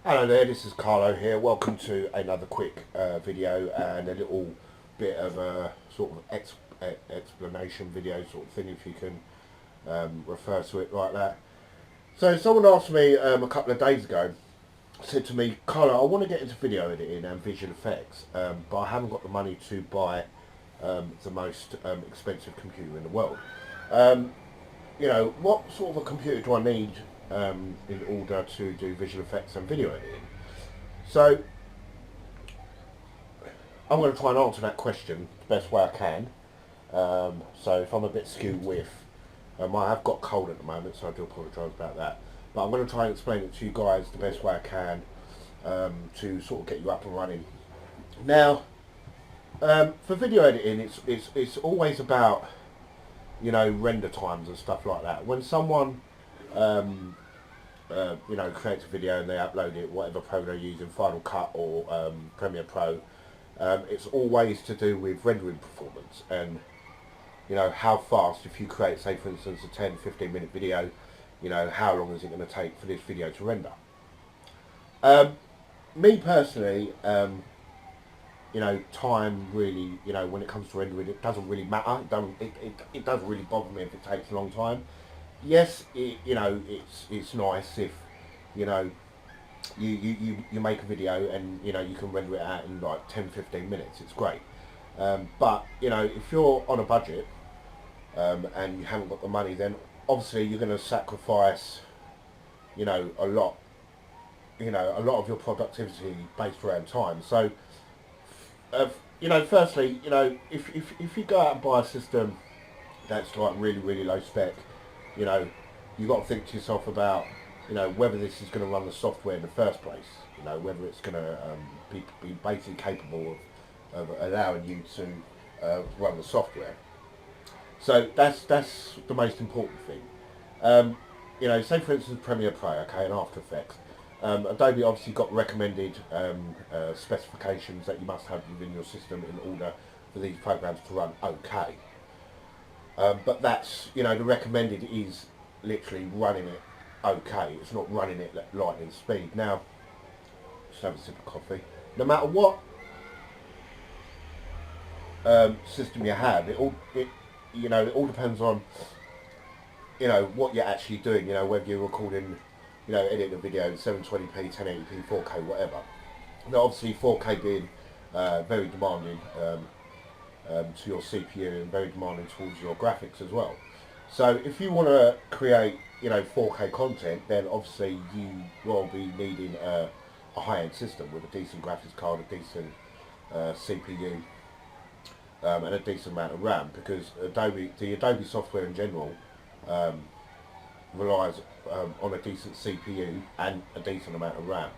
Hello there, this is Carlo here. Welcome to another quick video and a little bit of a sort of explanation video sort of thing, if you can refer to it like that. So someone asked me a couple of days ago, said to me, Carlo, I want to get into video editing and visual effects, but I haven't got the money to buy the most expensive computer in the world. What sort of a computer do I need in order to do visual effects and video editing? So I'm going to try and answer that question the best way I can. So if I'm a bit skewed with, I have got cold at the moment, so I do apologise about that. But I'm going to try and explain it to you guys the best way I can to sort of get you up and running. Now, for video editing, it's always about render times and stuff like that. When someone creates a video and they upload it, whatever program they're using, Final Cut or Premiere Pro, it's always to do with rendering performance and how fast. If you create, say for instance, a 10-15 minute video, how long is it going to take for this video to render? Me personally, time really, when it comes to rendering, it doesn't really matter. It doesn't really bother me if it takes a long time. Yes, it's nice if you make a video and you can render it out in like 10-15 minutes. It's great, but if you're on a budget and you haven't got the money, then obviously you're going to sacrifice a lot of your productivity based around time. So firstly, if you go out and buy a system that's like really low spec, you got to think to yourself about whether this is going to run the software in the first place, whether it's going to be basically capable of allowing you to run the software. So that's the most important thing. Say for instance Premiere Pro, okay, and After Effects. Adobe obviously got recommended specifications that you must have within your system in order for these programs to run okay. But that's, the recommended is literally running it okay. It's not running it at lightning speed. Now, just have a sip of coffee. No matter what system you have, it all depends on what you're actually doing. Whether you're recording, editing a video in 720p, 1080p, 4K, whatever. Now, obviously, 4K being very demanding to your CPU and very demanding towards your graphics as well. So if you want to create 4K content, then obviously you will be needing a high-end system with a decent graphics card, a decent CPU, and a decent amount of RAM, because the Adobe software in general relies on a decent CPU and a decent amount of RAM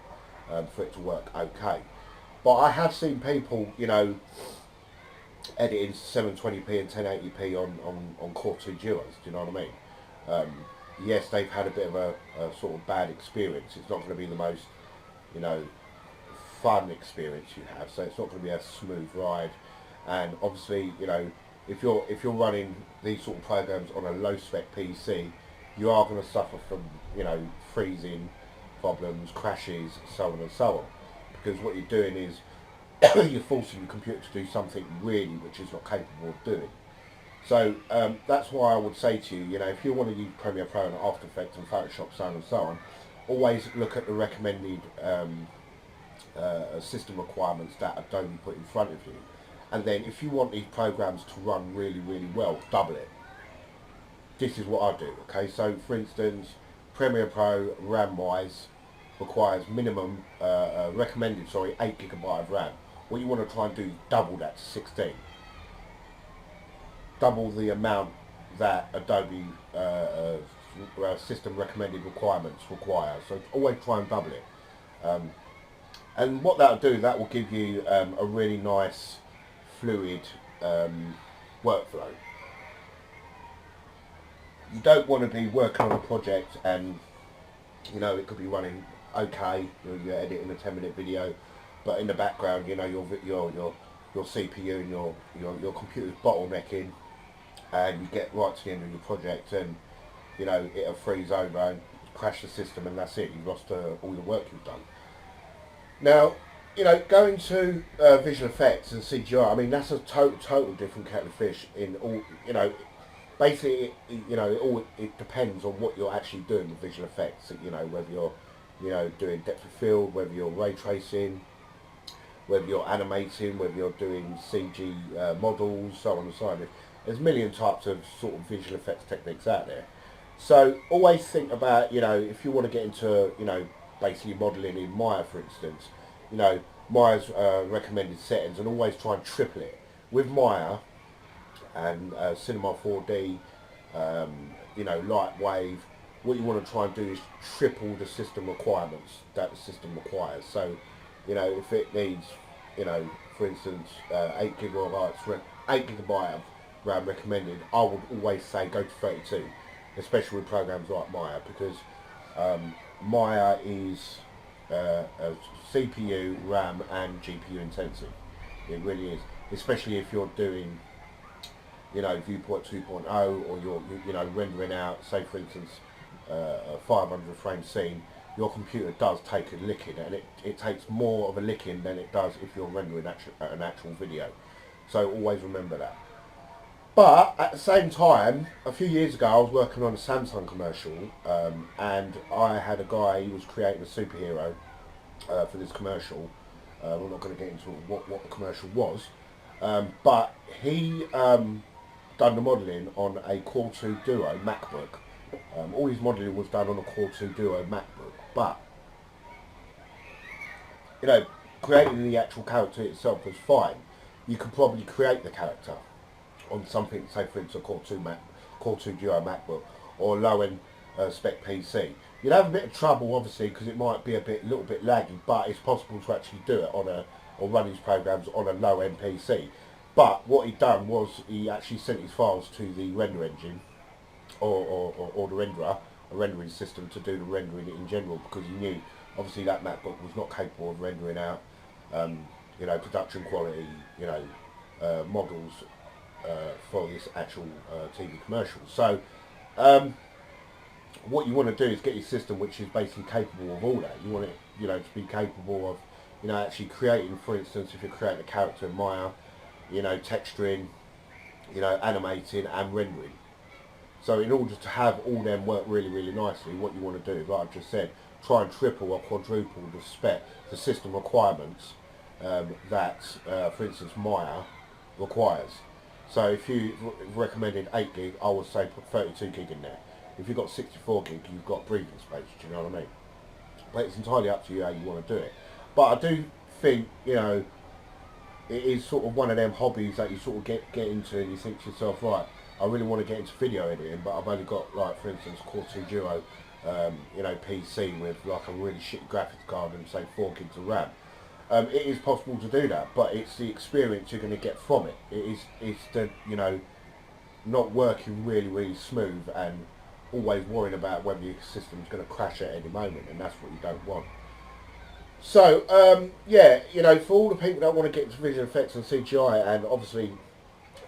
for it to work okay. But I have seen people, editing 720p and 1080p on Core 2 Duos, do you know what I mean? Yes, they've had a bit of a sort of bad experience. It's not going to be the most, fun experience you have, so it's not going to be a smooth ride. And obviously, if you're running these sort of programs on a low spec PC, you are going to suffer from, freezing problems, crashes, so on and so on. Because what you're doing is you're forcing your computer to do something really which it's not capable of doing. So that's why I would say to you, if you want to use Premiere Pro and After Effects and Photoshop, so on and so on, always look at the recommended system requirements that Adobe put in front of you. And then if you want these programs to run really well, double it. This is what I do, okay? So for instance, Premiere Pro, RAM-wise, requires minimum, recommended, 8GB of RAM. What you want to try and do is double that to 16. Double the amount that Adobe system recommended requirements require. So always try and double it. And what that'll do, that will give you a really nice, fluid workflow. You don't want to be working on a project and it could be running okay, you're editing a 10-minute video, but in the background your CPU and your computer's bottlenecking, and you get right to the end of your project and it'll freeze over and crash the system, and that's it, you've lost all the work you've done. Now, going to visual effects and CGI, I mean, that's a total different kettle of fish in all, basically, it depends on what you're actually doing with visual effects, whether you're, doing depth of field, whether you're ray tracing, whether you're animating, whether you're doing CG models, so on and so on. There's a million types of sort of visual effects techniques out there. So always think about, if you want to get into, basically modelling in Maya, for instance, Maya's recommended settings, and always try and triple it. With Maya and Cinema 4D, Lightwave, what you want to try and do is triple the system requirements that the system requires. So, if it needs, for instance, 8 gigabyte of RAM recommended, I would always say go to 32, especially with programs like Maya, because Maya is a CPU, RAM, and GPU intensive. It really is, especially if you're doing, viewport 2.0, or you're rendering out, say for instance, a 500 frame scene. Your computer does take a licking, and it takes more of a licking than it does if you're rendering an actual video. So always remember that. But at the same time, a few years ago, I was working on a Samsung commercial, and I had a guy. He was creating a superhero for this commercial. We're not going to get into what the commercial was, but he done the modelling on a Core 2 Duo MacBook. All his modelling was done on a Core 2 Duo MacBook, but creating the actual character itself was fine. You could probably create the character on something, say for instance, a Core 2 Duo MacBook, or a low-end spec PC. You'd have a bit of trouble, obviously, because it might be a little bit laggy, but it's possible to actually do it or run these programs on a low-end PC. But what he done was he actually sent his files to the render engine, or the renderer, a rendering system, to do the rendering in general, because he knew obviously that MacBook was not capable of rendering out production quality models for this actual TV commercial. So what you want to do is get your system which is basically capable of all that. You want it to be capable of actually creating, for instance, if you're creating a character in Maya, texturing, animating and rendering. So in order to have all them work really, really nicely, what you want to do, like I've just said, try and triple or quadruple the system requirements that, for instance, Maya requires. So if you recommended 8 gig, I would say put 32 gig in there. If you've got 64 gig, you've got breathing space, do you know what I mean? But it's entirely up to you how you want to do it. But I do think, it is sort of one of them hobbies that you sort of get into, and you think to yourself, right, I really want to get into video editing, but I've only got, like, for instance, Core 2 Duo, PC with like a really shitty graphics card and say 4 gigs of RAM. It is possible to do that, but it's the experience you're going to get from it. It's the not working really, really smooth and always worrying about whether your system's going to crash at any moment, and that's what you don't want. So for all the people that want to get into visual effects and CGI, and obviously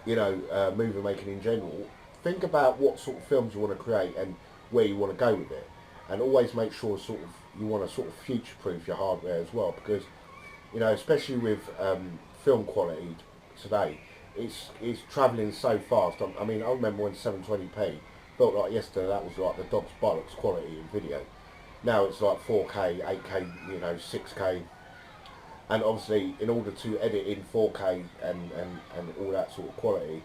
movie making in general, think about what sort of films you want to create and where you want to go with it, and always make sure you want to sort of future-proof your hardware as well, because especially with film quality today, it's travelling so fast. I mean, I remember when 720p felt like yesterday that was like the dog's bollocks quality in video. Now it's like 4K, 8K, 6K, and obviously in order to edit in 4K and all that sort of quality,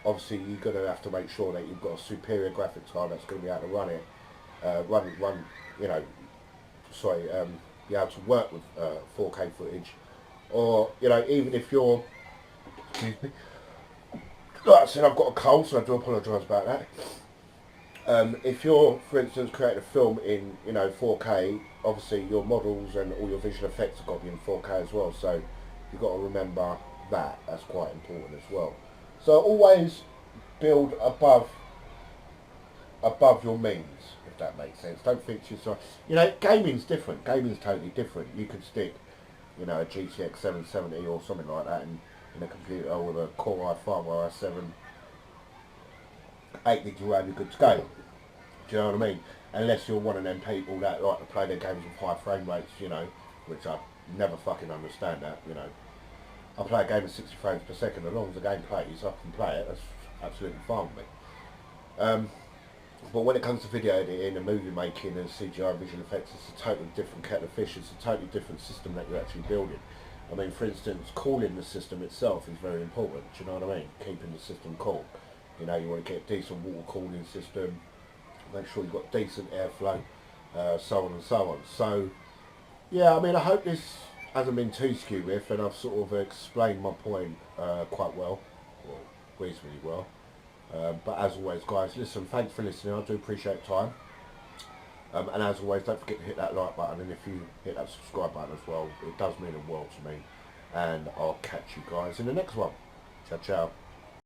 obviously you're going to have to make sure that you've got a superior graphics card that's going to be able to run it, be able to work with 4K footage, or even if you're, excuse me, like I said, I've got a cold, so I do apologise about that. If you're, for instance, creating a film in 4K, obviously your models and all your visual effects have got to be in 4K as well. So you've got to remember that. That's quite important as well. So always build above your means, if that makes sense. Don't think to yourself, gaming's different. Gaming's totally different. You could stick, a GTX 770 or something like that in a computer with a Core i5 or i7, 8 gigs of RAM, you're good to go. Do you know what I mean? Unless you're one of them people that like to play their games with high frame rates, which I never fucking understand that, you know. I play a game at 60 frames per second, as long as the game plays, I can play it, that's absolutely fine with me. Um, but when it comes to video editing and movie making and CGI visual effects, it's a totally different kettle of fish, it's a totally different system that you're actually building. I mean, for instance, cooling the system itself is very important, do you know what I mean? Keeping the system cool. You know, you want to get a decent water cooling system, make sure you've got decent airflow, so on and so on. So, yeah, I mean, I hope this hasn't been too skew with, and I've sort of explained my point quite well, or reasonably well. But as always, guys, listen, thanks for listening. I do appreciate time. And as always, don't forget to hit that like button, and if you hit that subscribe button as well, it does mean a world to me. And I'll catch you guys in the next one. Ciao, ciao.